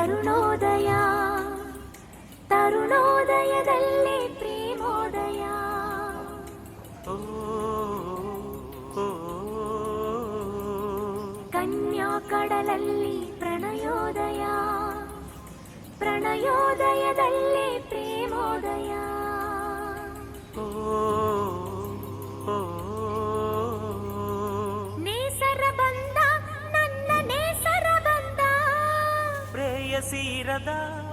ತರುಣೋದಯ ತರುಣೋದಯದಲ್ಲಿ ಪ್ರೇಮೋದಯ. ಕನ್ಯಾ ಕಡಲಲ್ಲಿ ಪ್ರಣಯೋದಯ ಪ್ರಣಯೋದಯದಲ್ಲಿ ಪ್ರೇಮೋದಯ. ನೇಸರ ಬಂದ ನನ್ನ ನೇಸರ ಬಂದ ಪ್ರೇಯಸೀರದ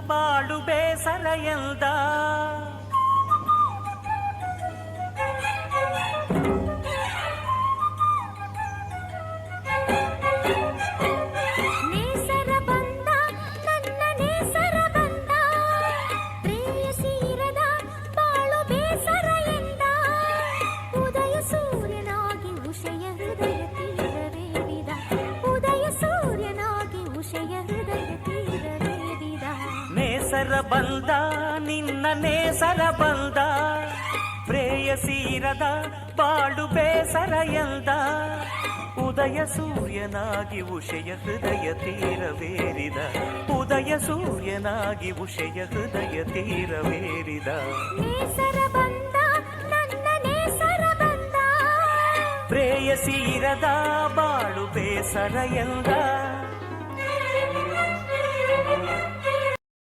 ಬಾಳು ಬೇಸರ ಎಂದ. ನೇಸರ ಬಂದ ನನ್ನ ನೇಸರ ಬಂದ ಪ್ರೇಯಸೀರದ ಬಾಳು ಬೇಸರ ಎಂದ. ಉದಯ ಸೂರ್ಯನಾಗಿ ಉಷಯ ಹೃದಯ ತೀರವೇರಿದ ಉದಯ ಸೂರ್ಯನಾಗಿ ಉಷಯ ಹೃದಯ ತೀರವೇರಿದ. ನೇಸರ ಬಂದ ನಿನ್ನ ನೇಸರ ಬಂದ ಪ್ರೇಯಸೀರದ ಬಾಳು ಬೇಸರ ಎಂದ. ಉದಯ ಸೂರ್ಯನಾಗಿ ಉಷಯ ಹೃದಯ ತೀರವೇರಿದ ಉದಯ ಸೂರ್ಯನಾಗಿ ಉಷಯ ಹೃದಯ ತೀರವೇರಿದ. ನೇಸರ ಬಂದ ನನ್ನ ನೇಸರ ಬಂದ ಪ್ರೇಯಸೀರದ ಬಾಳು ಬೇಸರ ಎಂದ.